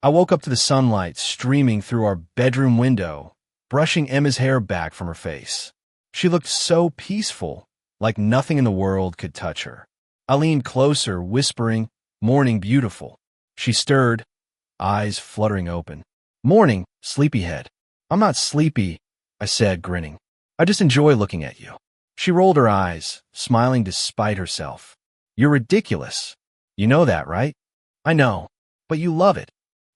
I woke up to the sunlight streaming through our bedroom window, brushing Emma's hair back from her face. She looked so peaceful, like nothing in the world could touch her. I leaned closer, whispering, "Morning, beautiful." She stirred, eyes fluttering open. "Morning, sleepyhead." "I'm not sleepy," I said, grinning. "I just enjoy looking at you." She rolled her eyes, smiling despite herself. "You're ridiculous. You know that, right?" "I know, but you love it."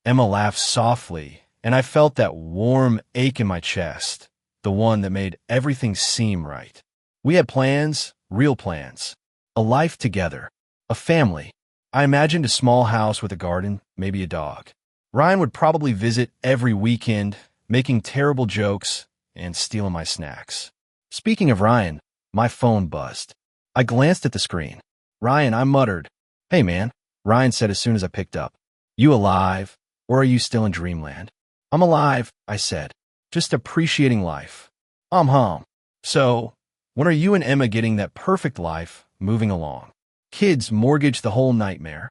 Emma laughed softly, and I felt that warm ache in my chest, the one that made everything seem right. We had plans, real plans. A life together. A family. I imagined a small house with a garden, maybe a dog. Ryan would probably visit every weekend, making terrible jokes and stealing my snacks. Speaking of Ryan, my phone buzzed. I glanced at the screen. "Ryan," I muttered. "Hey, man," Ryan said as soon as I picked up. "You alive? Or are you still in dreamland?" "I'm alive," I said. "Just appreciating life." Hum. "So, when are you and Emma getting that perfect life moving along? Kids mortgage the whole nightmare."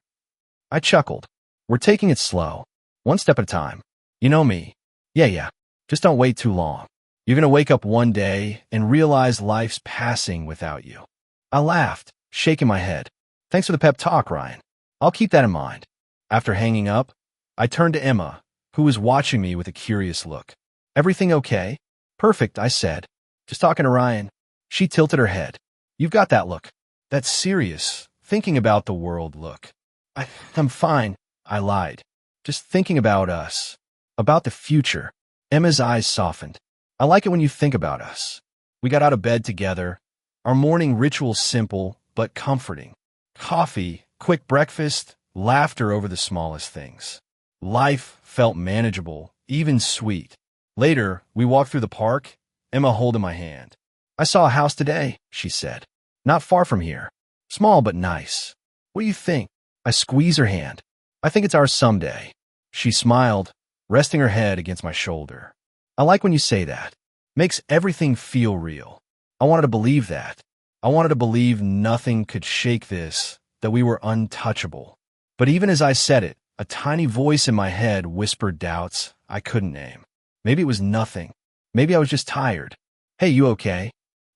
I chuckled. "We're taking it slow. One step at a time. You know me." Yeah. Just don't wait too long. You're gonna wake up one day and realize life's passing without you." I laughed, shaking my head. "Thanks for the pep talk, Ryan. I'll keep that in mind." After hanging up, I turned to Emma, who was watching me with a curious look. "Everything okay?" "Perfect," I said. "Just talking to Ryan." She tilted her head. "You've got that look. That serious, thinking about the world look." I'm fine," I lied. "Just thinking about us. About the future." Emma's eyes softened. "I like it when you think about us." We got out of bed together. Our morning ritual simple, but comforting. Coffee, quick breakfast, laughter over the smallest things. Life felt manageable, even sweet. Later, we walked through the park, Emma holding my hand. "I saw a house today," she said. "Not far from here. Small but nice. What do you think?" I squeezed her hand. "I think it's ours someday." She smiled, resting her head against my shoulder. "I like when you say that. Makes everything feel real." I wanted to believe that. I wanted to believe nothing could shake this, that we were untouchable. But even as I said it, a tiny voice in my head whispered doubts I couldn't name. Maybe it was nothing. Maybe I was just tired. "Hey, you okay?"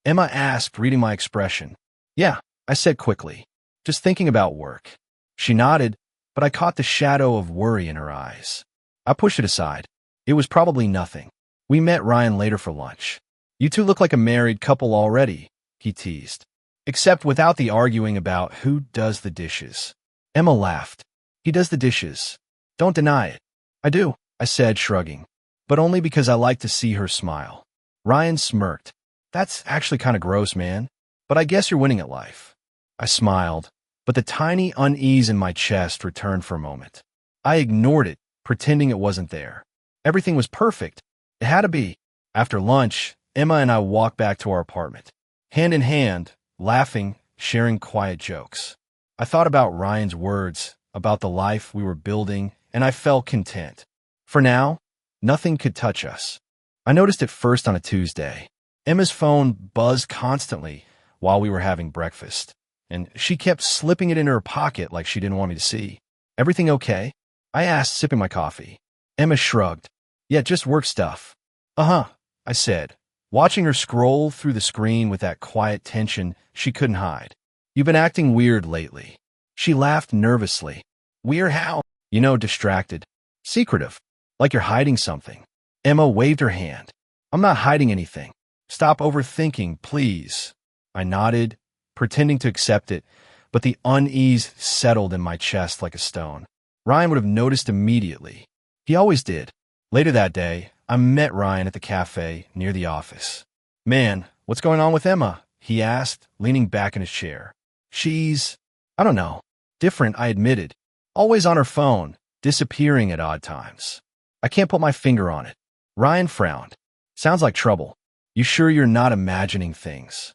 Emma asked, reading my expression. "Yeah," I said quickly. "Just thinking about work." She nodded, but I caught the shadow of worry in her eyes. I pushed it aside. It was probably nothing. We met Ryan later for lunch. "You two look like a married couple already," he teased. "Except without the arguing about who does the dishes." Emma laughed. "He does the dishes. Don't deny it." "I do," I said, shrugging. But only because I like to see her smile. Ryan smirked. "That's actually kind of gross, man. But I guess you're winning at life." I smiled, but the tiny unease in my chest returned for a moment. I ignored it, pretending it wasn't there. Everything was perfect. It had to be. After lunch, Emma and I walked back to our apartment. Hand in hand, laughing, sharing quiet jokes. I thought about Ryan's words, about the life we were building, and I felt content. For now, nothing could touch us. I noticed it first on a Tuesday. Emma's phone buzzed constantly while we were having breakfast, and she kept slipping it in her pocket like she didn't want me to see. "Everything okay?" I asked, sipping my coffee. Emma shrugged. "Yeah, just work stuff." "Uh-huh," I said, watching her scroll through the screen with that quiet tension she couldn't hide. "You've been acting weird lately." She laughed nervously. "Weird how?" Distracted. "Secretive. Like you're hiding something." Emma waved her hand. "I'm not hiding anything. Stop overthinking, please." I nodded, pretending to accept it, but the unease settled in my chest like a stone. Ryan would have noticed immediately. He always did. Later that day, I met Ryan at the cafe near the office. "Man, what's going on with Emma?" he asked, leaning back in his chair. "She's, I don't know, different," I admitted. "Always on her phone, disappearing at odd times. I can't put my finger on it." Ryan frowned. "Sounds like trouble. You sure you're not imagining things?"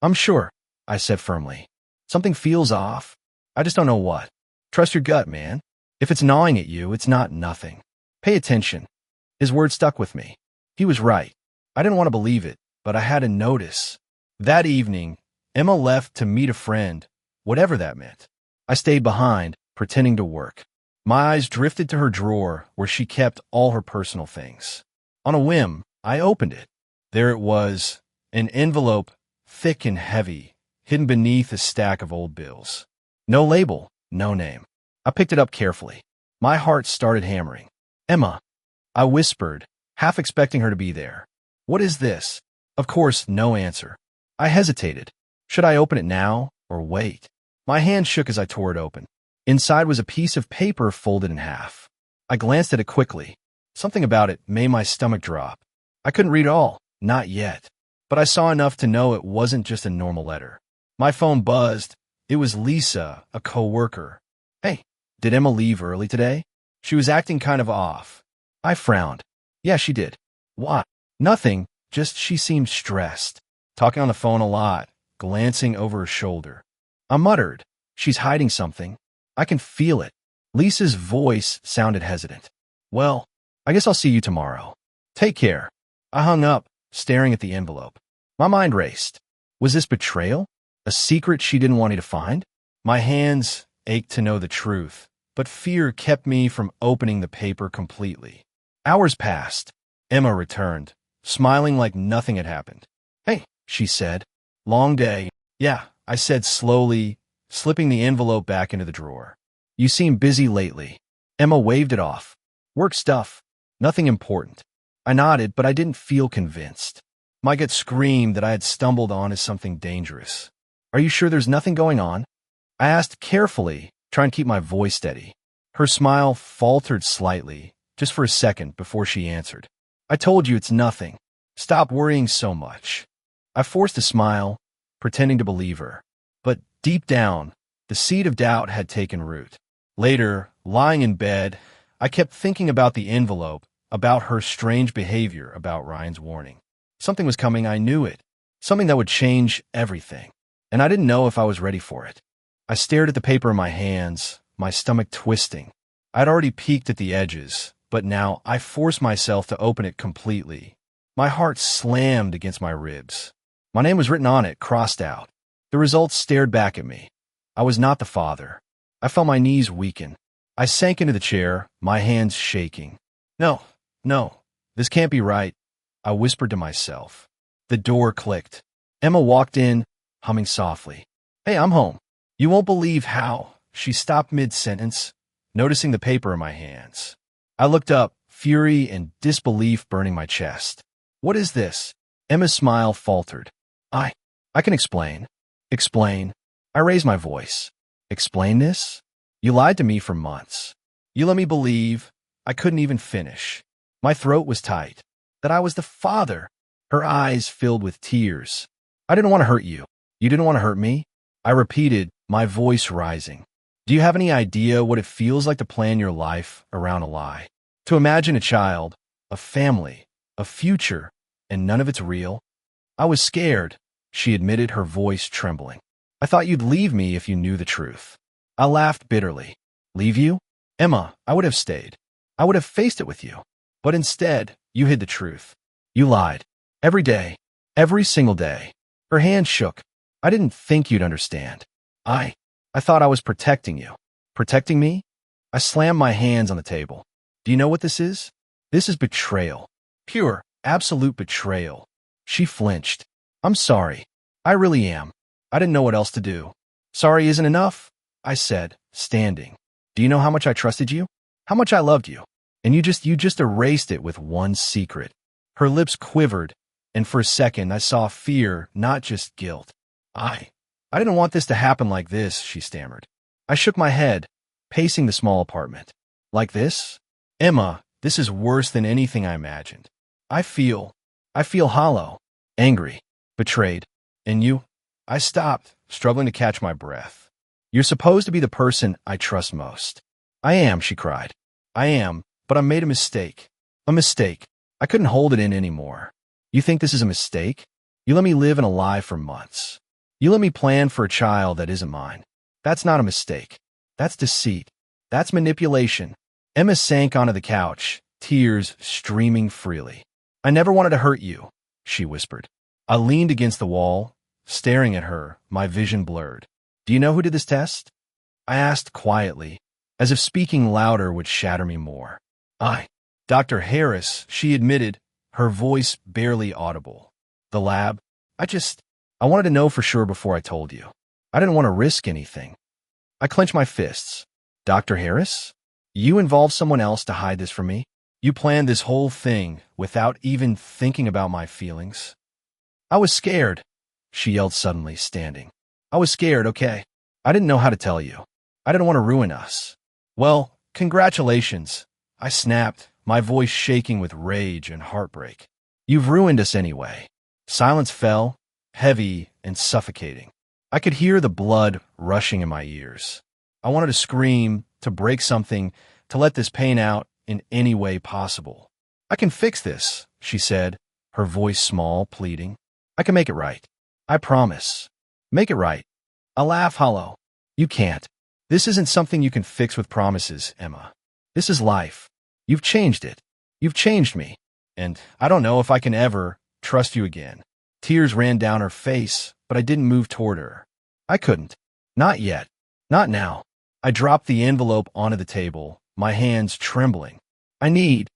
"I'm sure," I said firmly. "Something feels off. I just don't know what. Trust your gut, man. If it's gnawing at you, it's not nothing. Pay attention." His words stuck with me. He was right. I didn't want to believe it, but I had to notice. That evening, Emma left to meet a friend, whatever that meant. I stayed behind, pretending to work. My eyes drifted to her drawer where she kept all her personal things. On a whim, I opened it. There it was, an envelope, thick and heavy, hidden beneath a stack of old bills. No label, no name. I picked it up carefully. My heart started hammering. Emma, I whispered, half expecting her to be there. What is this? Of course, no answer. I hesitated. Should I open it now or wait? My hand shook as I tore it open. Inside was a piece of paper folded in half. I glanced at it quickly. Something about it made my stomach drop. I couldn't read it all, not yet. But I saw enough to know it wasn't just a normal letter. My phone buzzed. It was Lisa, a co-worker. Hey, did Emma leave early today? She was acting kind of off. I frowned. Yeah, she did. Why? Nothing, just she seemed stressed. Talking on the phone a lot, glancing over her shoulder. I muttered, she's hiding something. I can feel it. Lisa's voice sounded hesitant. Well, I guess I'll see you tomorrow. Take care. I hung up, staring at the envelope. My mind raced. Was this betrayal? A secret she didn't want me to find? My hands ached to know the truth, but fear kept me from opening the paper completely. Hours passed. Emma returned, smiling like nothing had happened. Hey, she said. Long day. Yeah, I said slowly, slipping the envelope back into the drawer. You seem busy lately. Emma waved it off. Work stuff. Nothing important. I nodded, but I didn't feel convinced. My gut screamed that I had stumbled onto something dangerous. Are you sure there's nothing going on? I asked carefully, trying to keep my voice steady. Her smile faltered slightly, just for a second before she answered. I told you it's nothing. Stop worrying so much. I forced a smile, pretending to believe her. But deep down, the seed of doubt had taken root. Later, lying in bed, I kept thinking about the envelope, about her strange behavior, about Ryan's warning. Something was coming, I knew it. Something that would change everything. And I didn't know if I was ready for it. I stared at the paper in my hands, my stomach twisting. I'd already peeked at the edges, but now I forced myself to open it completely. My heart slammed against my ribs. My name was written on it, crossed out. The results stared back at me. I was not the father. I felt my knees weaken. I sank into the chair, my hands shaking. No, this can't be right, I whispered to myself. The door clicked. Emma walked in, humming softly. Hey, I'm home. You won't believe how. She stopped mid-sentence, noticing the paper in my hands. I looked up, fury and disbelief burning my chest. What is this? Emma's smile faltered. I can explain. Explain. I raised my voice. Explain this? You lied to me for months. You let me believe. I couldn't even finish. My throat was tight. That I was the father. Her eyes filled with tears. I didn't want to hurt you. You didn't want to hurt me? I repeated, my voice rising. Do you have any idea what it feels like to plan your life around a lie? To imagine a child, a family, a future, and none of it's real? I was scared, she admitted, her voice trembling. I thought you'd leave me if you knew the truth. I laughed bitterly. Leave you? Emma, I would have stayed. I would have faced it with you. But instead, you hid the truth. You lied. Every day. Every single day. Her hand shook. I didn't think you'd understand. I thought I was protecting you. Protecting me? I slammed my hands on the table. Do you know what this is? This is betrayal. Pure, absolute betrayal. She flinched. I'm sorry. I really am. I didn't know what else to do. Sorry isn't enough, I said, standing. Do you know how much I trusted you? How much I loved you? And you just erased it with one secret. Her lips quivered, and for a second I saw fear, not just guilt. I didn't want this to happen like this, she stammered. I shook my head, pacing the small apartment. Like this? Emma, this is worse than anything I imagined. I feel hollow, angry, betrayed. And you? I stopped, struggling to catch my breath. You're supposed to be the person I trust most. I am, she cried. I am, but I made a mistake. A mistake. I couldn't hold it in anymore. You think this is a mistake? You let me live in a lie for months. You let me plan for a child that isn't mine. That's not a mistake. That's deceit. That's manipulation. Emma sank onto the couch, tears streaming freely. I never wanted to hurt you, she whispered. I leaned against the wall, staring at her, my vision blurred. Do you know who did this test? I asked quietly, as if speaking louder would shatter me more. Dr. Harris, she admitted, her voice barely audible. The lab? I wanted to know for sure before I told you. I didn't want to risk anything. I clenched my fists. Dr. Harris? You involved someone else to hide this from me? You planned this whole thing without even thinking about my feelings? I was scared, she yelled suddenly, standing. I was scared, okay? I didn't know how to tell you. I didn't want to ruin us. Well, congratulations, I snapped, my voice shaking with rage and heartbreak. You've ruined us anyway. Silence fell, heavy and suffocating. I could hear the blood rushing in my ears. I wanted to scream, to break something, to let this pain out in any way possible. I can fix this, she said, her voice small, pleading. I can make it right. I promise. Make it right. I laugh hollow. You can't. This isn't something you can fix with promises, Emma. This is life. You've changed it. You've changed me. And I don't know if I can ever trust you again. Tears ran down her face, but I didn't move toward her. I couldn't. Not yet. Not now. I dropped the envelope onto the table, my hands trembling. I need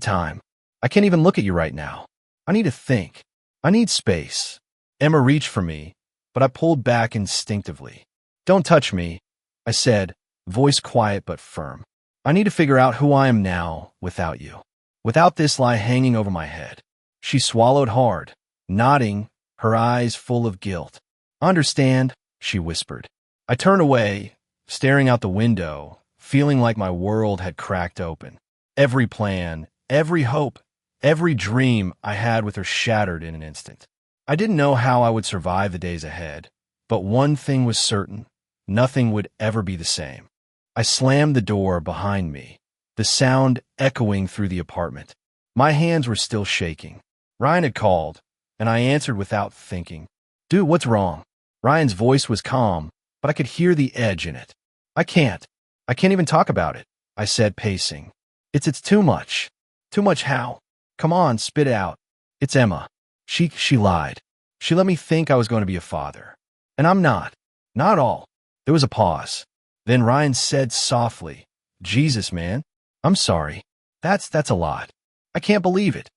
time. I can't even look at you right now. I need to think. I need space. Emma reached for me, but I pulled back instinctively. Don't touch me, I said, voice quiet but firm. I need to figure out who I am now without you. Without this lie hanging over my head. She swallowed hard, nodding, her eyes full of guilt. Understand, she whispered. I turned away, staring out the window, feeling like my world had cracked open. Every plan, every hope, every dream I had with her shattered in an instant. I didn't know how I would survive the days ahead, but one thing was certain, nothing would ever be the same. I slammed the door behind me, the sound echoing through the apartment. My hands were still shaking. Ryan had called, and I answered without thinking. Dude, what's wrong? Ryan's voice was calm, but I could hear the edge in it. I can't even talk about it, I said, pacing. It's too much. Too much how? Come on, spit it out. It's Emma. She lied. She let me think I was going to be a father. And I'm not. Not all. There was a pause. Then Ryan said softly, Jesus, man. I'm sorry. That's a lot. I can't believe it.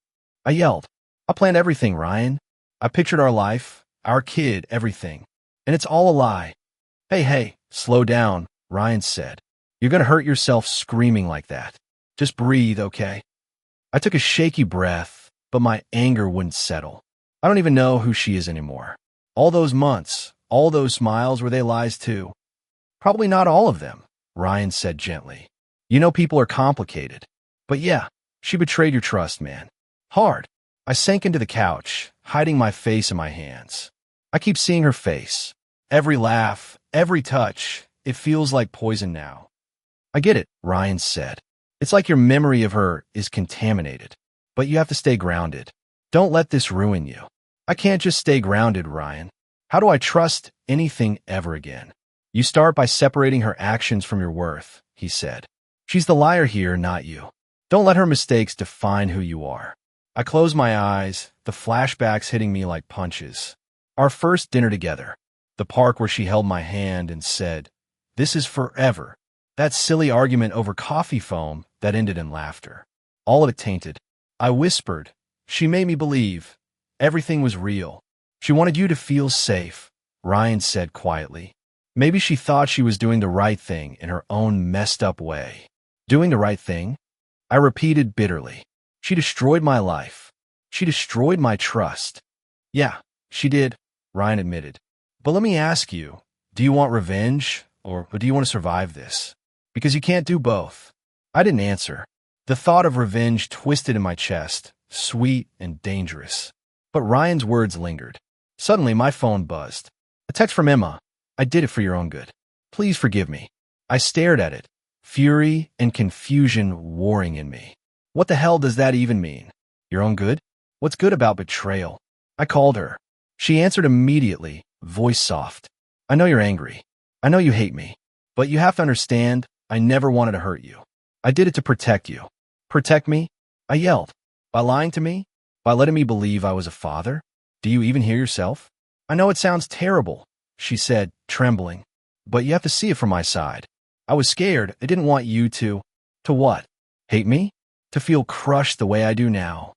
I yelled. I planned everything, Ryan. I pictured our life, our kid, everything. And it's all a lie. Hey, slow down, Ryan said. You're going to hurt yourself screaming like that. Just breathe, okay? I took a shaky breath, but my anger wouldn't settle. I don't even know who she is anymore. All those months, all those smiles, were they lies too? Probably not all of them, Ryan said gently. You know people are complicated. But yeah, she betrayed your trust, man. Hard. I sank into the couch, hiding my face in my hands. I keep seeing her face. Every laugh, every touch, it feels like poison now. I get it, Ryan said. It's like your memory of her is contaminated. But you have to stay grounded. Don't let this ruin you. I can't just stay grounded, Ryan. How do I trust anything ever again? You start by separating her actions from your worth, he said. She's the liar here, not you. Don't let her mistakes define who you are. I closed my eyes, the flashbacks hitting me like punches. Our first dinner together. The park where she held my hand and said, "This is forever." That silly argument over coffee foam that ended in laughter. All of it tainted. I whispered. She made me believe. Everything was real. She wanted you to feel safe, Ryan said quietly. Maybe she thought she was doing the right thing in her own messed up way. Doing the right thing? I repeated bitterly. She destroyed my life. She destroyed my trust. Yeah, she did, Ryan admitted. But let me ask you, do you want revenge or do you want to survive this? Because you can't do both. I didn't answer. The thought of revenge twisted in my chest, sweet and dangerous. But Ryan's words lingered. Suddenly, my phone buzzed. A text from Emma. I did it for your own good. Please forgive me. I stared at it, fury and confusion warring in me. What the hell does that even mean? Your own good? What's good about betrayal? I called her. She answered immediately, voice soft. I know you're angry. I know you hate me. But you have to understand, I never wanted to hurt you. I did it to protect you. Protect me? I yelled. By lying to me? By letting me believe I was a father? Do you even hear yourself? I know it sounds terrible, she said, trembling. But you have to see it from my side. I was scared. I didn't want you to... To what? Hate me? To feel crushed the way I do now.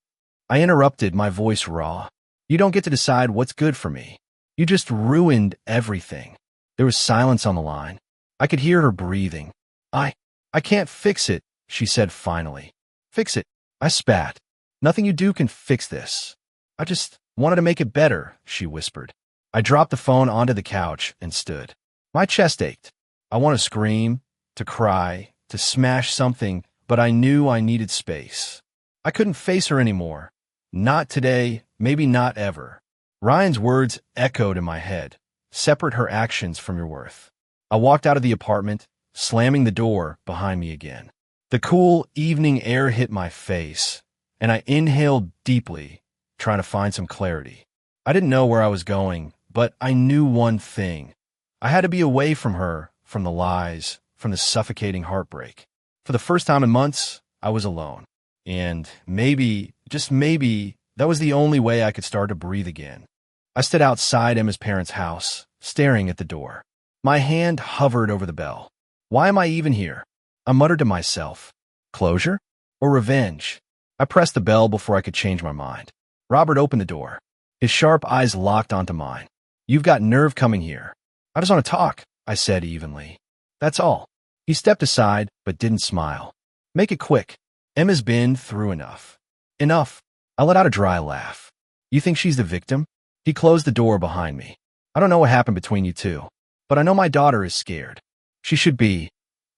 I interrupted, my voice raw. You don't get to decide what's good for me. You just ruined everything. There was silence on the line. I could hear her breathing. I can't fix it, she said finally. Fix it? I spat. Nothing you do can fix this. I just wanted to make it better, she whispered. I dropped the phone onto the couch and stood. My chest ached. I wanted to scream, to cry, to smash something, but I knew I needed space. I couldn't face her anymore. Not today, maybe not ever. Ryan's words echoed in my head. Separate her actions from your worth. I walked out of the apartment, slamming the door behind me again. The cool evening air hit my face, and I inhaled deeply, trying to find some clarity. I didn't know where I was going, but I knew one thing. I had to be away from her, from the lies, from the suffocating heartbreak. For the first time in months, I was alone. And maybe, just maybe, that was the only way I could start to breathe again. I stood outside Emma's parents' house, staring at the door. My hand hovered over the bell. Why am I even here? I muttered to myself. Closure? Or revenge? I pressed the bell before I could change my mind. Robert opened the door. His sharp eyes locked onto mine. You've got nerve coming here. I just want to talk, I said evenly. That's all. He stepped aside, but didn't smile. Make it quick. Emma's been through enough. Enough. I let out a dry laugh. You think she's the victim? He closed the door behind me. I don't know what happened between you two, but I know my daughter is scared. She should be,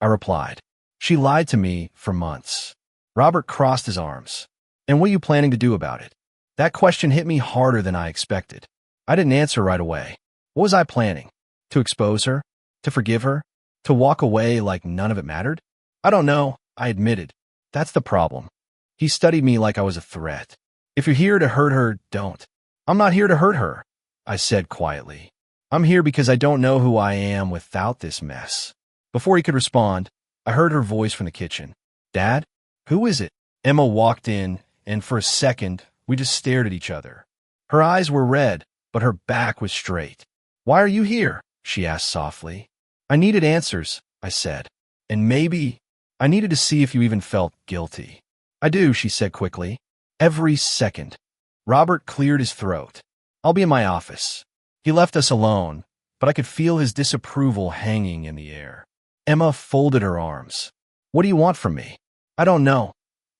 I replied. She lied to me for months. Robert crossed his arms. And what are you planning to do about it? That question hit me harder than I expected. I didn't answer right away. What was I planning? To expose her? To forgive her? To walk away like none of it mattered? I don't know, I admitted. That's the problem. He studied me like I was a threat. If you're here to hurt her, don't. I'm not here to hurt her, I said quietly. I'm here because I don't know who I am without this mess. Before he could respond, I heard her voice from the kitchen. Dad? Who is it? Emma walked in, and for a second, we just stared at each other. Her eyes were red, but her back was straight. Why are you here? She asked softly. I needed answers, I said. And maybe I needed to see if you even felt guilty. I do, she said quickly. Every second. Robert cleared his throat. I'll be in my office. He left us alone, but I could feel his disapproval hanging in the air. Emma folded her arms. What do you want from me? I don't know,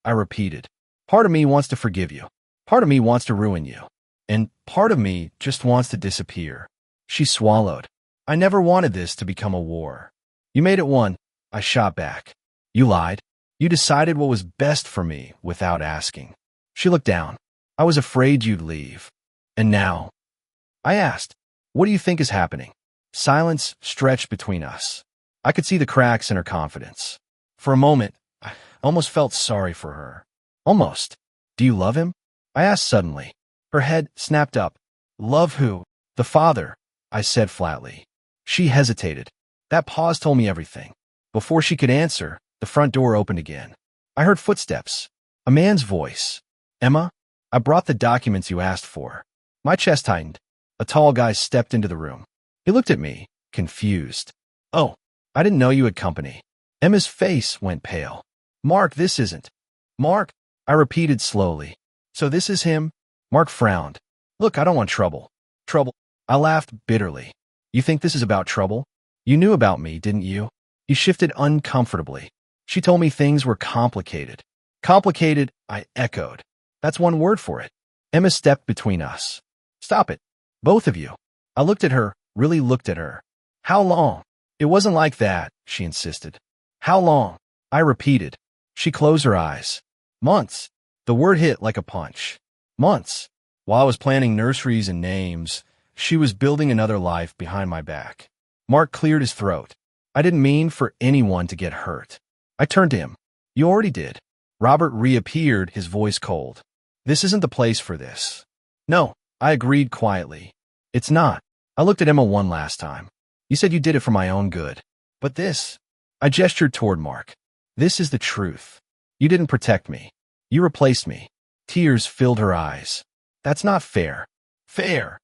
I repeated. Part of me wants to forgive you. Part of me wants to ruin you. And part of me just wants to disappear. She swallowed. I never wanted this to become a war. You made it one, I shot back. You lied. You decided what was best for me without asking. She looked down. I was afraid you'd leave. And now? I asked, what do you think is happening? Silence stretched between us. I could see the cracks in her confidence. For a moment, I almost felt sorry for her. Almost. Do you love him? I asked suddenly. Her head snapped up. Love who? The father, I said flatly. She hesitated. That pause told me everything. Before she could answer, the front door opened again. I heard footsteps. A man's voice. Emma, I brought the documents you asked for. My chest tightened. A tall guy stepped into the room. He looked at me, confused. Oh, I didn't know you had company. Emma's face went pale. Mark, this isn't. Mark, I repeated slowly. So this is him? Mark frowned. Look, I don't want trouble. Trouble? I laughed bitterly. You think this is about trouble? You knew about me, didn't you? He shifted uncomfortably. She told me things were complicated. Complicated, I echoed. That's one word for it. Emma stepped between us. Stop it. Both of you. I looked at her, really looked at her. How long? It wasn't like that, she insisted. How long? I repeated. She closed her eyes. Months. The word hit like a punch. Months. While I was planning nurseries and names, she was building another life behind my back. Mark cleared his throat. I didn't mean for anyone to get hurt. I turned to him. You already did. Robert reappeared, his voice cold. This isn't the place for this. No, I agreed quietly. It's not. I looked at Emma one last time. You said you did it for my own good. But this... I gestured toward Mark. This is the truth. You didn't protect me. You replaced me. Tears filled her eyes. That's not fair. Fair.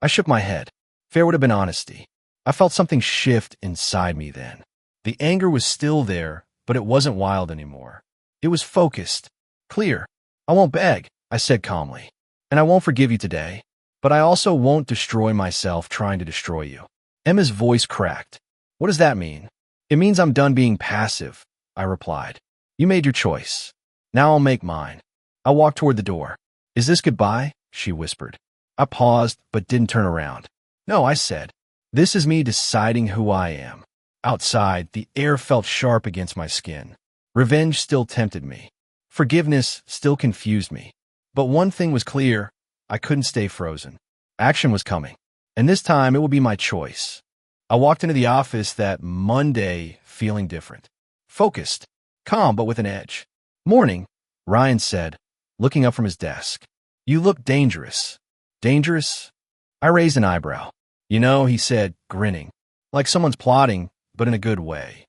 I shook my head. Fair would have been honesty. I felt something shift inside me then. The anger was still there, but it wasn't wild anymore. It was focused, clear. I won't beg, I said calmly. And I won't forgive you today. But I also won't destroy myself trying to destroy you. Emma's voice cracked. What does that mean? It means I'm done being passive, I replied. You made your choice. Now I'll make mine. I walked toward the door. Is this goodbye? She whispered. I paused, but didn't turn around. No, I said. This is me deciding who I am. Outside, the air felt sharp against my skin. Revenge still tempted me. Forgiveness still confused me. But one thing was clear. I couldn't stay frozen. Action was coming. And this time, it would be my choice. I walked into the office that Monday feeling different. Focused. Calm, but with an edge. Morning, Ryan said, looking up from his desk. You look dangerous. Dangerous? I raised an eyebrow. You know, he said, grinning. Like someone's plotting, but in a good way.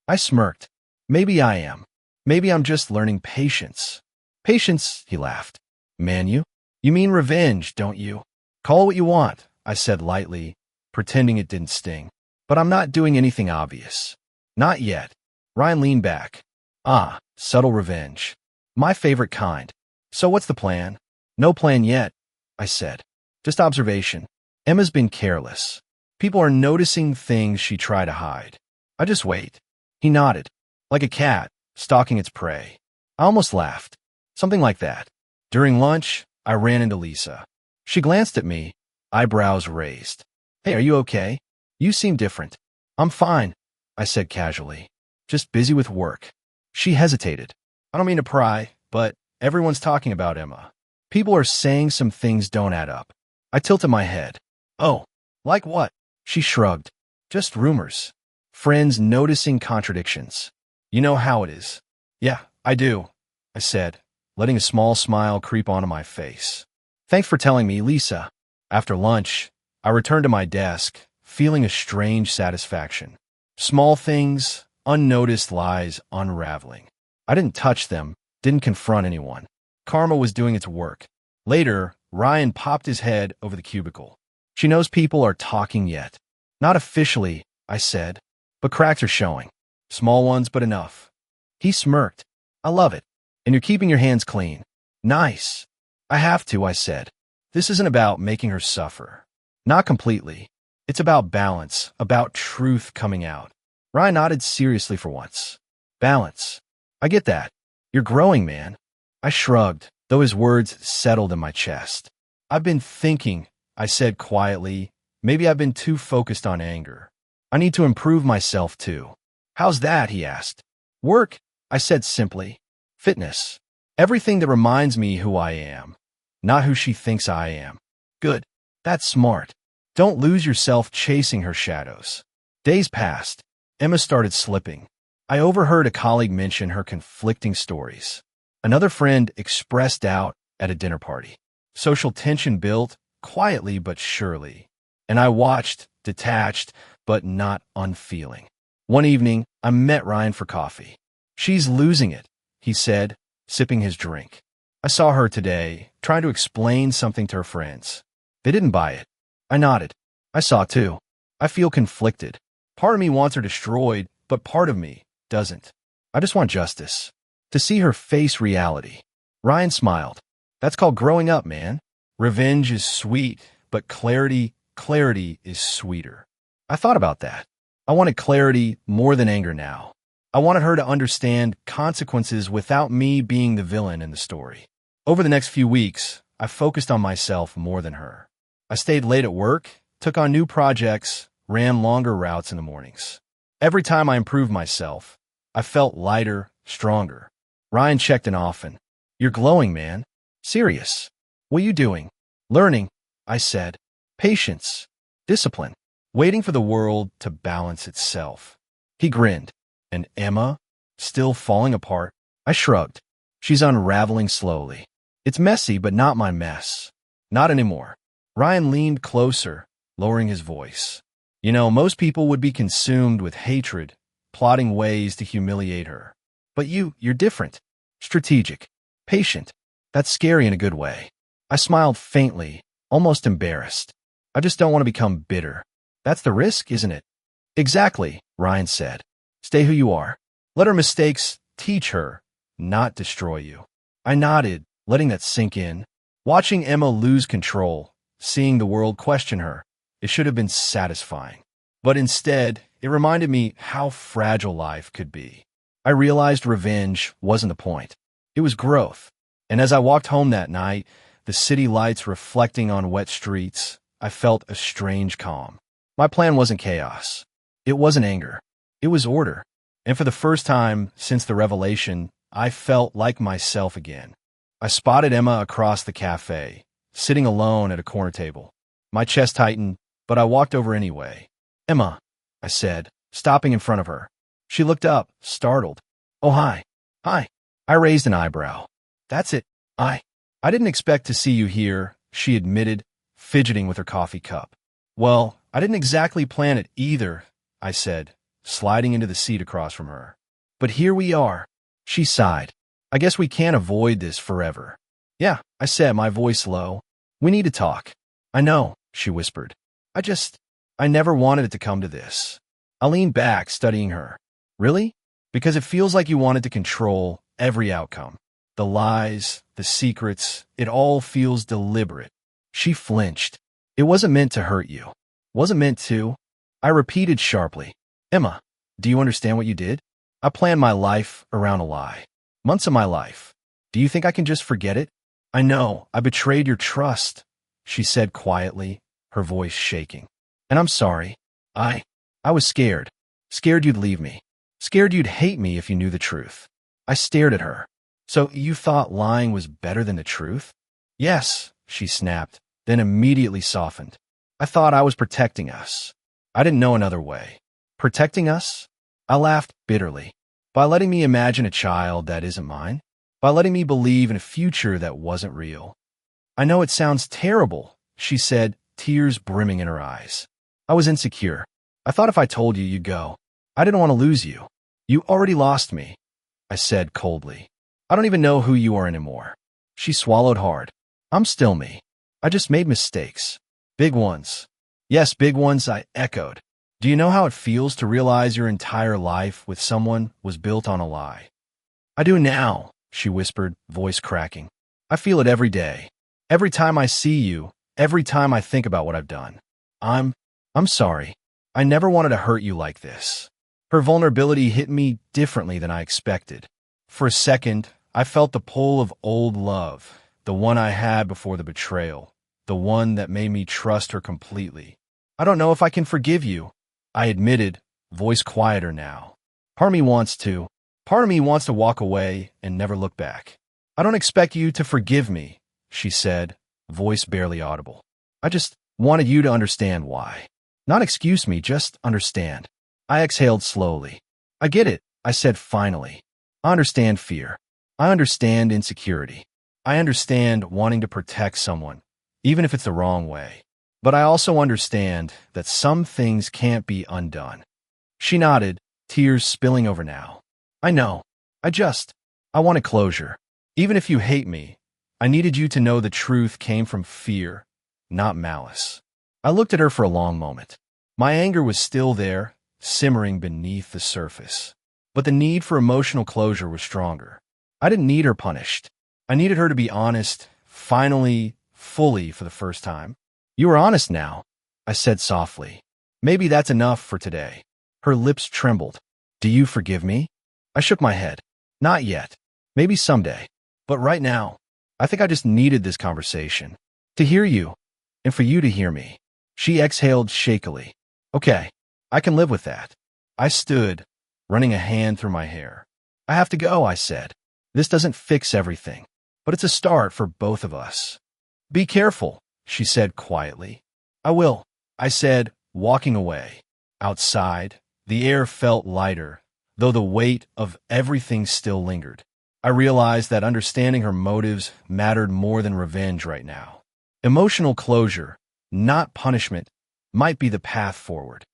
I smirked. Maybe I am. Maybe I'm just learning patience. Patience, he laughed. Man, you mean revenge, don't you? Call it what you want, I said lightly, pretending it didn't sting. But I'm not doing anything obvious. Not yet. Ryan leaned back. Ah, subtle revenge. My favorite kind. So what's the plan? No plan yet, I said. Just observation. Emma's been careless. People are noticing things she tried to hide. I just wait. He nodded. Like a cat, stalking its prey. I almost laughed. Something like that. During lunch, I ran into Lisa. She glanced at me, eyebrows raised. Hey, are you okay? You seem different. I'm fine, I said casually. Just busy with work. She hesitated. I don't mean to pry, but everyone's talking about Emma. People are saying some things don't add up. I tilted my head. Oh, like what? She shrugged. Just rumors. Friends noticing contradictions. You know how it is. Yeah, I do, I said, letting a small smile creep onto my face. Thanks for telling me, Lisa. After lunch, I returned to my desk, feeling a strange satisfaction. Small things, unnoticed lies unraveling. I didn't touch them, didn't confront anyone. Karma was doing its work. Later, Ryan popped his head over the cubicle. She knows people are talking yet. Not officially, I said, but cracks are showing. Small ones, but enough. He smirked. I love it. And you're keeping your hands clean. Nice. I have to, I said. This isn't about making her suffer. Not completely. It's about balance, about truth coming out. Ryan nodded seriously for once. Balance. I get that. You're growing, man. I shrugged, though his words settled in my chest. I've been thinking, I said quietly. Maybe I've been too focused on anger. I need to improve myself too. How's that? He asked. Work, I said simply. Fitness. Everything that reminds me who I am, not who she thinks I am. Good. That's smart. Don't lose yourself chasing her shadows. Days passed. Emma started slipping. I overheard a colleague mention her conflicting stories. Another friend expressed doubt at a dinner party. Social tension built, quietly but surely. And I watched, detached, but not unfeeling. One evening, I met Ryan for coffee. She's losing it, he said, sipping his drink. I saw her today, trying to explain something to her friends. They didn't buy it. I nodded. I saw too. I feel conflicted. Part of me wants her destroyed, but part of me doesn't. I just want justice. To see her face reality. Ryan smiled. That's called growing up, man. Revenge is sweet, but clarity is sweeter. I thought about that. I wanted clarity more than anger now. I wanted her to understand consequences without me being the villain in the story. Over the next few weeks, I focused on myself more than her. I stayed late at work, took on new projects, ran longer routes in the mornings. Every time I improved myself, I felt lighter, stronger. Ryan checked in often. You're glowing, man. Serious. What are you doing? Learning, I said. Patience. Discipline. Waiting for the world to balance itself. He grinned. And Emma? Still falling apart? I shrugged. She's unraveling slowly. It's messy, but not my mess. Not anymore. Ryan leaned closer, lowering his voice. You know, most people would be consumed with hatred, plotting ways to humiliate her. But you're different. Strategic. Patient. That's scary in a good way. I smiled faintly, almost embarrassed. I just don't want to become bitter. That's the risk, isn't it? Exactly, Ryan said. Stay who you are. Let her mistakes teach her, not destroy you. I nodded, letting that sink in. Watching Emma lose control, seeing the world question her, it should have been satisfying. But instead, it reminded me how fragile life could be. I realized revenge wasn't the point. It was growth. And as I walked home that night, the city lights reflecting on wet streets, I felt a strange calm. My plan wasn't chaos. It wasn't anger. It was order. And for the first time since the revelation, I felt like myself again. I spotted Emma across the cafe, sitting alone at a corner table. My chest tightened, but I walked over anyway. "Emma," I said, stopping in front of her. She looked up, startled. "Oh, hi." "Hi." I raised an eyebrow. "That's it. I didn't expect to see you here," she admitted, fidgeting with her coffee cup. "Well, I didn't exactly plan it either," I said, sliding into the seat across from her. "But here we are." She sighed. "I guess we can't avoid this forever." "Yeah," I said, my voice low. "We need to talk." "I know," she whispered. I never wanted it to come to this." I leaned back, studying her. "Really? Because it feels like you wanted to control every outcome. The lies, the secrets, it all feels deliberate." She flinched. "It wasn't meant to hurt you. Wasn't meant to." I repeated sharply. "Emma, do you understand what you did? I planned my life around a lie. Months of my life. Do you think I can just forget it?" "I know, I betrayed your trust," she said quietly, her voice shaking. "And I'm sorry. I was scared. Scared you'd leave me. Scared you'd hate me if you knew the truth." I stared at her. "So you thought lying was better than the truth?" "Yes," she snapped, then immediately softened. "I thought I was protecting us. I didn't know another way." "Protecting us?" I laughed bitterly. "By letting me imagine a child that isn't mine? By letting me believe in a future that wasn't real?" "I know it sounds terrible," she said, tears brimming in her eyes. "I was insecure. I thought if I told you, you'd go. I didn't want to lose you." "You already lost me," I said coldly. "I don't even know who you are anymore." She swallowed hard. "I'm still me. I just made mistakes. Big ones." "Yes, big ones," I echoed. "Do you know how it feels to realize your entire life with someone was built on a lie?" "I do now," she whispered, voice cracking. "I feel it every day. Every time I see you, every time I think about what I've done. I'm sorry. I never wanted to hurt you like this." Her vulnerability hit me differently than I expected. For a second, I felt the pull of old love, the one I had before the betrayal, the one that made me trust her completely. "I don't know if I can forgive you," I admitted, voice quieter now. Part of me wants to walk away and never look back. "I don't expect you to forgive me," she said, voice barely audible. "I just wanted you to understand why. Not excuse me, just understand." I exhaled slowly. "I get it," I said finally. "I understand fear. I understand insecurity. I understand wanting to protect someone, even if it's the wrong way. But I also understand that some things can't be undone." She nodded, tears spilling over now. "I know. I wanted closure. Even if you hate me, I needed you to know the truth came from fear, not malice." I looked at her for a long moment. My anger was still there, simmering beneath the surface. But the need for emotional closure was stronger. I didn't need her punished. I needed her to be honest, finally, fully for the first time. "You are honest now," I said softly. "Maybe that's enough for today." Her lips trembled. "Do you forgive me?" I shook my head. "Not yet. Maybe someday. But right now, I think I just needed this conversation. To hear you, and for you to hear me." She exhaled shakily. "Okay, I can live with that." I stood, running a hand through my hair. "I have to go," I said. "This doesn't fix everything, but it's a start for both of us." "Be careful," she said quietly. "I will," I said, walking away. Outside, the air felt lighter, though the weight of everything still lingered. I realized that understanding her motives mattered more than revenge right now. Emotional closure, not punishment, might be the path forward.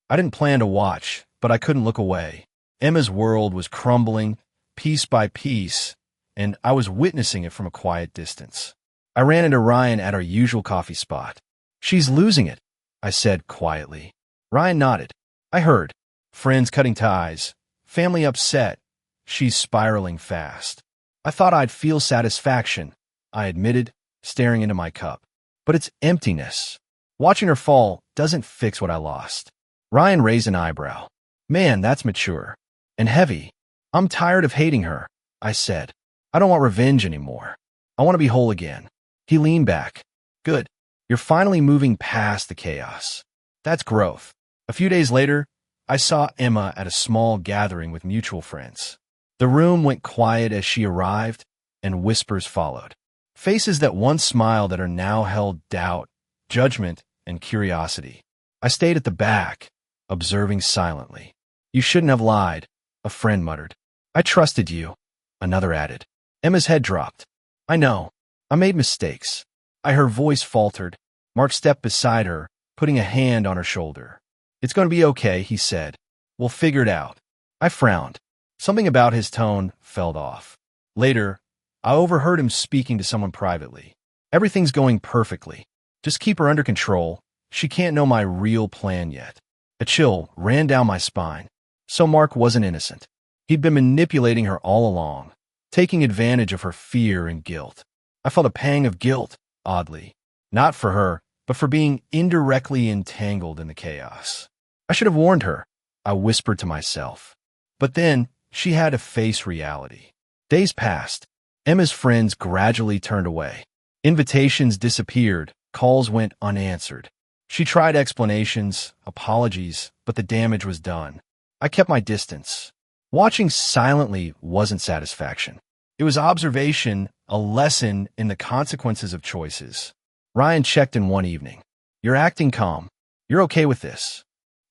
I didn't plan to watch, but I couldn't look away. Emma's world was crumbling, piece by piece, and I was witnessing it from a quiet distance. I ran into Ryan at our usual coffee spot. "She's losing it," I said quietly. Ryan nodded. "I heard. Friends cutting ties, Family upset. She's spiraling fast. I thought I'd feel satisfaction, I admitted, staring into my cup. But it's emptiness. Watching her fall doesn't fix what I lost. Ryan raised an eyebrow. Man, that's mature. And heavy. I'm tired of hating her, I said. I don't want revenge anymore. I want to be whole again. He leaned back. Good. You're finally moving past the chaos. That's growth. A few days later, I saw Emma at a small gathering with mutual friends. The room went quiet as she arrived, and whispers followed. Faces that once smiled at her now held doubt, judgment, and curiosity. I stayed at the back, observing silently. You shouldn't have lied, a friend muttered. I trusted you, another added. Emma's head dropped. I know. I made mistakes. Her voice faltered. Mark stepped beside her, putting a hand on her shoulder. It's going to be okay, he said. We'll figure it out. I frowned. Something about his tone felt off. Later, I overheard him speaking to someone privately. Everything's going perfectly. Just keep her under control. She can't know my real plan yet. A chill ran down my spine. So Mark wasn't innocent. He'd been manipulating her all along, taking advantage of her fear and guilt. I felt a pang of guilt, oddly. Not for her, but for being indirectly entangled in the chaos. I should have warned her, I whispered to myself. But then, she had to face reality. Days passed. Emma's friends gradually turned away. Invitations disappeared. Calls went unanswered. She tried explanations, apologies, but the damage was done. I kept my distance. Watching silently wasn't satisfaction. It was observation, a lesson in the consequences of choices. Ryan checked in one evening. You're acting calm. You're okay with this.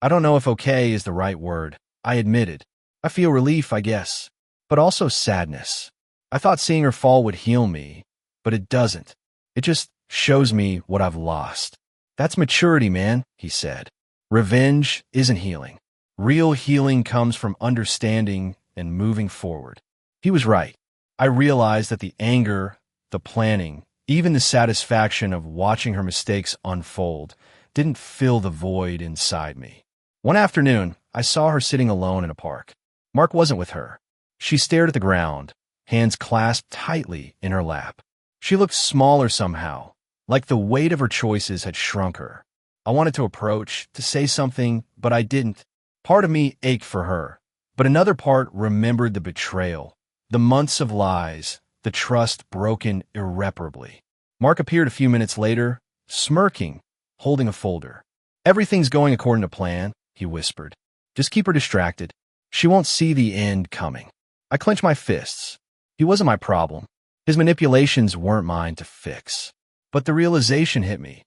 I don't know if okay is the right word, I admitted. I feel relief, I guess, but also sadness. I thought seeing her fall would heal me, but it doesn't. It just shows me what I've lost. That's maturity, man, he said. Revenge isn't healing. Real healing comes from understanding and moving forward. He was right. I realized that the anger, the planning, even the satisfaction of watching her mistakes unfold didn't fill the void inside me. One afternoon, I saw her sitting alone in a park. Mark wasn't with her. She stared at the ground, hands clasped tightly in her lap. She looked smaller somehow, like the weight of her choices had shrunk her. I wanted to approach, to say something, but I didn't. Part of me ached for her, but another part remembered the betrayal, the months of lies, the trust broken irreparably. Mark appeared a few minutes later, smirking, holding a folder. Everything's going according to plan, he whispered. Just keep her distracted. She won't see the end coming. I clenched my fists. He wasn't my problem. His manipulations weren't mine to fix. But the realization hit me.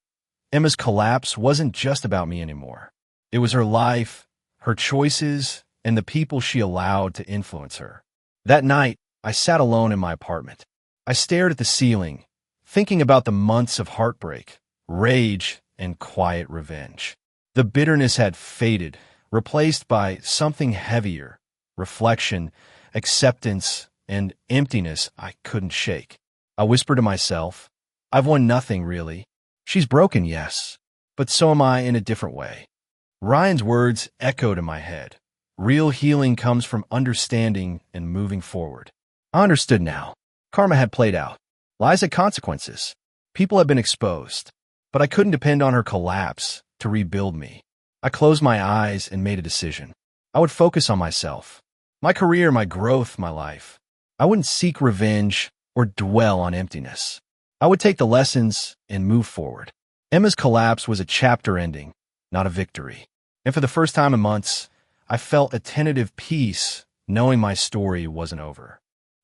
Emma's collapse wasn't just about me anymore. It was her life, her choices, and the people she allowed to influence her. That night, I sat alone in my apartment. I stared at the ceiling, thinking about the months of heartbreak, rage, and quiet revenge. The bitterness had faded, replaced by something heavier, reflection, acceptance, and emptiness I couldn't shake. I whispered to myself, I've won nothing, really. She's broken, yes, but so am I in a different way. Ryan's words echoed in my head. Real healing comes from understanding and moving forward. I understood now. Karma had played out. Lies had consequences. People had been exposed. But I couldn't depend on her collapse to rebuild me. I closed my eyes and made a decision. I would focus on myself, my career, my growth, my life. I wouldn't seek revenge or dwell on emptiness. I would take the lessons and move forward. Emma's collapse was a chapter ending, not a victory. And for the first time in months, I felt a tentative peace knowing my story wasn't over.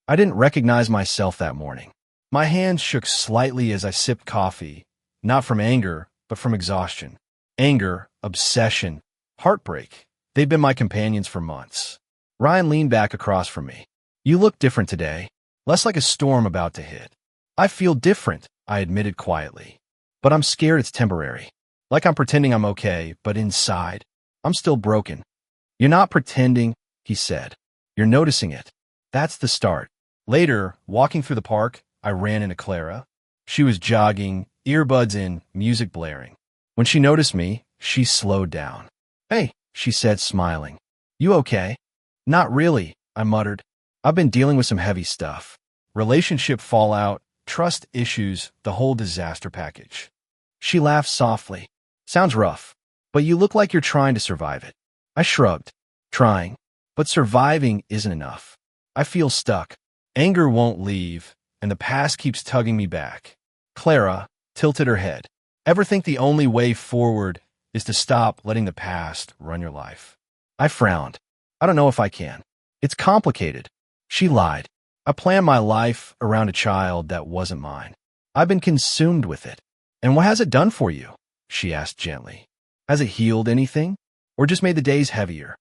I didn't recognize myself that morning. My hands shook slightly as I sipped coffee, not from anger, but from exhaustion. Anger, obsession, heartbreak. They'd been my companions for months. Ryan leaned back across from me. You look different today, less like a storm about to hit. I feel different, I admitted quietly. But I'm scared it's temporary. Like I'm pretending I'm okay, but inside, I'm still broken. You're not pretending, he said. You're noticing it. That's the start. Later, walking through the park, I ran into Clara. She was jogging, earbuds in, music blaring. When she noticed me, she slowed down. Hey, she said, smiling. You okay? Not really, I muttered. I've been dealing with some heavy stuff. Relationship fallout, trust issues, the whole disaster package. She laughed softly. Sounds rough, but you look like you're trying to survive it. I shrugged. Trying. But surviving isn't enough. I feel stuck. Anger won't leave, and the past keeps tugging me back. Clara tilted her head. Ever think the only way forward is to stop letting the past run your life? I frowned. I don't know if I can. It's complicated. She lied. I planned my life around a child that wasn't mine. I've been consumed with it. And what has it done for you? She asked gently. Has it healed anything? Or just made the days heavier?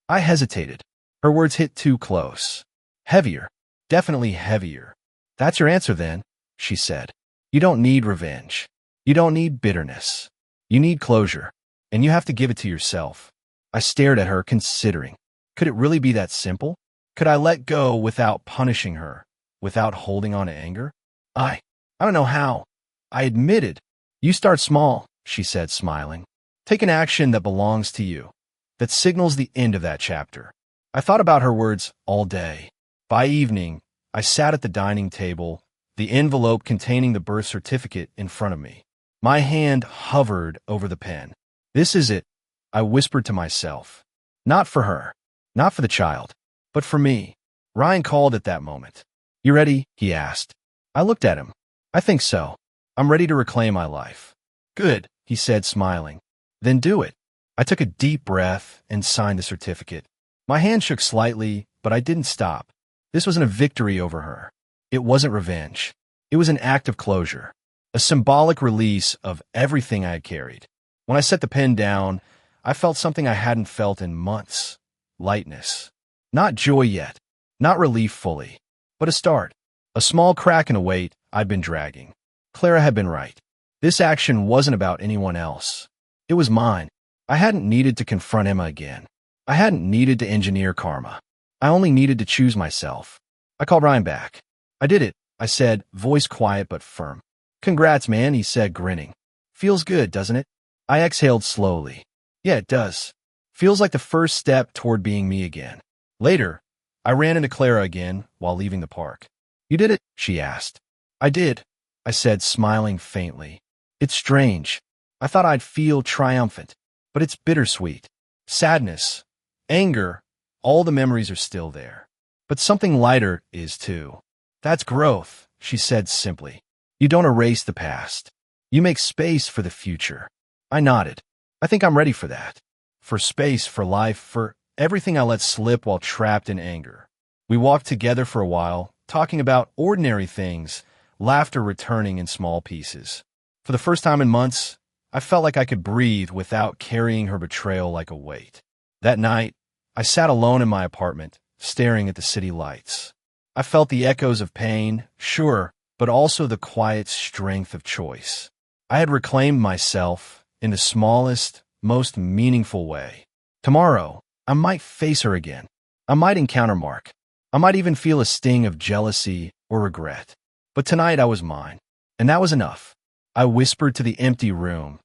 I hesitated. Her words hit too close. Heavier. Definitely heavier. That's your answer then, she said. You don't need revenge. You don't need bitterness. You need closure. And you have to give it to yourself. I stared at her, considering. Could it really be that simple? Could I let go without punishing her, without holding on to anger? I don't know how. I admitted. You start small, she said, smiling. Take an action that belongs to you, that signals the end of that chapter. I thought about her words all day. By evening, I sat at the dining table, the envelope containing the birth certificate in front of me. My hand hovered over the pen. This is it, I whispered to myself. Not for her, not for the child, but for me. Ryan called at that moment. You ready? He asked. I looked at him. I think so. I'm ready to reclaim my life. Good, he said, smiling. Then do it. I took a deep breath and signed the certificate. My hand shook slightly, but I didn't stop. This wasn't a victory over her. It wasn't revenge. It was an act of closure, a symbolic release of everything I had carried. When I set the pen down, I felt something I hadn't felt in months. Lightness. Not joy yet, not relief fully, but a start. A small crack in a weight I'd been dragging. Clara had been right. This action wasn't about anyone else. It was mine. I hadn't needed to confront Emma again. I hadn't needed to engineer karma. I only needed to choose myself. I called Ryan back. I did it, I said, voice quiet but firm. Congrats, man, he said, grinning. Feels good, doesn't it? I exhaled slowly. Yeah, it does. Feels like the first step toward being me again. Later, I ran into Clara again while leaving the park. You did it? She asked. I did, I said, smiling faintly. It's strange. I thought I'd feel triumphant, but it's bittersweet. Sadness, anger, all the memories are still there. But something lighter is too. That's growth, she said simply. You don't erase the past. You make space for the future. I nodded. I think I'm ready for that. For space, for life, for everything I let slip while trapped in anger. We walked together for a while, talking about ordinary things, laughter returning in small pieces. For the first time in months, I felt like I could breathe without carrying her betrayal like a weight. That night, I sat alone in my apartment, staring at the city lights. I felt the echoes of pain, sure, but also the quiet strength of choice. I had reclaimed myself in the smallest, most meaningful way. Tomorrow, I might face her again. I might encounter Mark. I might even feel a sting of jealousy or regret. But tonight I was mine, and that was enough. I whispered to the empty room.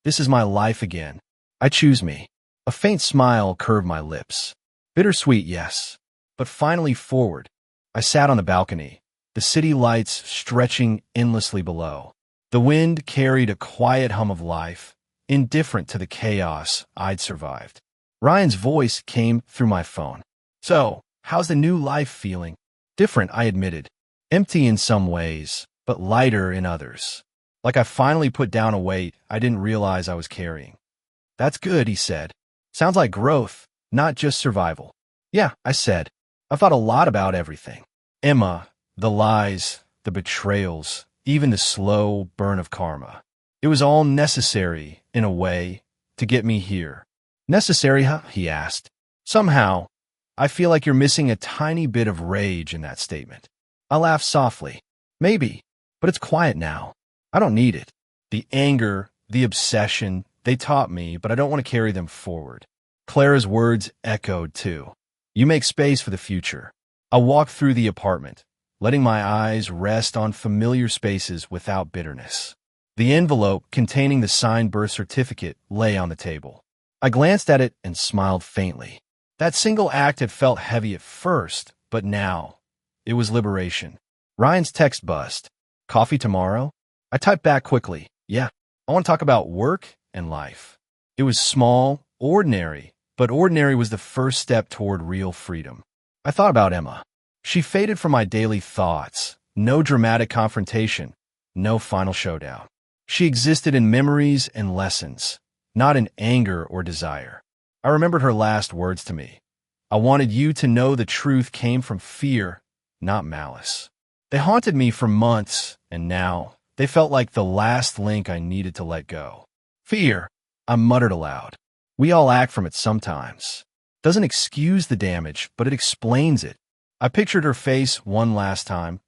This is my life again. I choose me. A faint smile curved my lips. Bittersweet, yes, but finally forward. I sat on the balcony, the city lights stretching endlessly below. The wind carried a quiet hum of life, indifferent to the chaos I'd survived. Ryan's voice came through my phone. So, how's the new life feeling? Different, I admitted. Empty in some ways, but lighter in others. Like I finally put down a weight I didn't realize I was carrying. That's good, he said. Sounds like growth, not just survival. Yeah, I said. I've thought a lot about everything. Emma, the lies, the betrayals, even the slow burn of karma. It was all necessary, in a way, to get me here. Necessary, huh? He asked. Somehow, I feel like you're missing a tiny bit of rage in that statement. I laughed softly. Maybe, but it's quiet now. I don't need it. The anger, the obsession, they taught me, but I don't want to carry them forward. Clara's words echoed too. You make space for the future. I walked through the apartment, letting my eyes rest on familiar spaces without bitterness. The envelope containing the signed birth certificate lay on the table. I glanced at it and smiled faintly. That single act had felt heavy at first, but now, it was liberation. Ryan's text buzzed. Coffee tomorrow? I typed back quickly. Yeah, I want to talk about work and life. It was small, ordinary, but ordinary was the first step toward real freedom. I thought about Emma. She faded from my daily thoughts. No dramatic confrontation, no final showdown. She existed in memories and lessons, not in anger or desire. I remembered her last words to me. I wanted you to know the truth came from fear, not malice. They haunted me for months, and now they felt like the last link I needed to let go. Fear, I muttered aloud. We all act from it sometimes. Doesn't excuse the damage, but it explains it. I pictured her face one last time.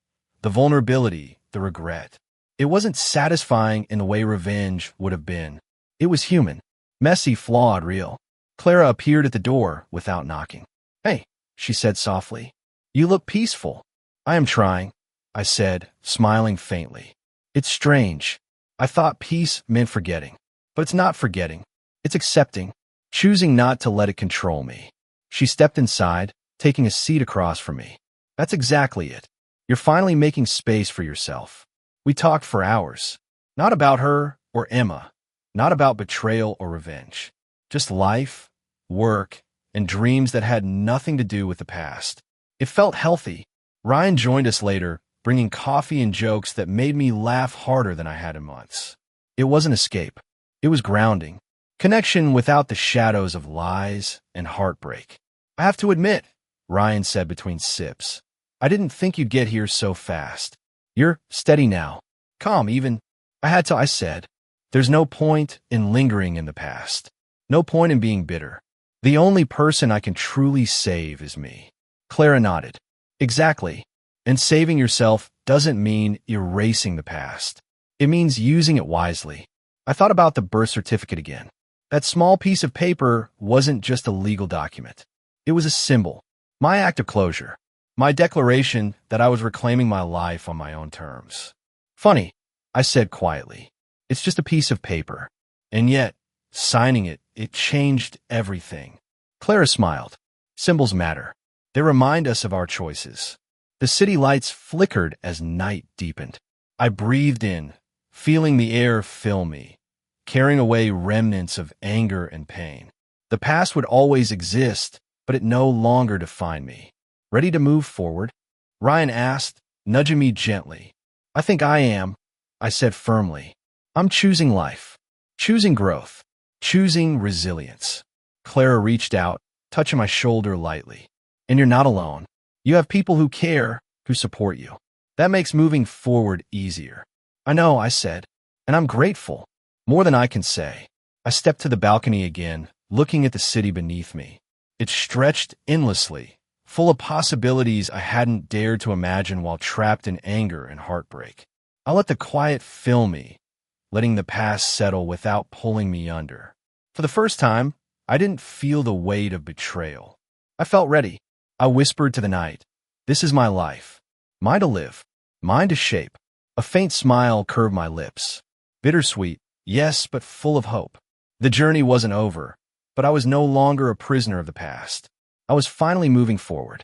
The vulnerability, the regret. It wasn't satisfying in the way revenge would have been. It was human. Messy, flawed, real. Clara appeared at the door without knocking. Hey, she said softly. You look peaceful. I am trying, I said, smiling faintly. It's strange. I thought peace meant forgetting. But it's not forgetting. It's accepting. Choosing not to let it control me. She stepped inside, taking a seat across from me. That's exactly it. You're finally making space for yourself. We talked for hours. Not about her or Emma. Not about betrayal or revenge. Just life, work, and dreams that had nothing to do with the past. It felt healthy. Ryan joined us later, bringing coffee and jokes that made me laugh harder than I had in months. It wasn't escape. It was grounding. Connection without the shadows of lies and heartbreak. I have to admit, Ryan said between sips, I didn't think you'd get here so fast. You're steady now. Calm, even. I said. There's no point in lingering in the past. No point in being bitter. The only person I can truly save is me. Clara nodded. Exactly. And saving yourself doesn't mean erasing the past. It means using it wisely. I thought about the birth certificate again. That small piece of paper wasn't just a legal document. It was a symbol. My act of closure. My declaration that I was reclaiming my life on my own terms. Funny, I said quietly. It's just a piece of paper. And yet, signing it, it changed everything. Clara smiled. Symbols matter. They remind us of our choices. The city lights flickered as night deepened. I breathed in, feeling the air fill me, carrying away remnants of anger and pain. The past would always exist, but it no longer defined me. Ready to move forward? Ryan asked, nudging me gently. I think I am, I said firmly. I'm choosing life, choosing growth, choosing resilience. Clara reached out, touching my shoulder lightly. And you're not alone. You have people who care, who support you. That makes moving forward easier. I know, I said, and I'm grateful. More than I can say. I stepped to the balcony again, looking at the city beneath me. It stretched endlessly, full of possibilities I hadn't dared to imagine while trapped in anger and heartbreak. I let the quiet fill me, letting the past settle without pulling me under. For the first time, I didn't feel the weight of betrayal. I felt ready. I whispered to the night, this is my life. Mine to live, mine to shape. A faint smile curved my lips. Bittersweet, yes, but full of hope. The journey wasn't over, but I was no longer a prisoner of the past. I was finally moving forward.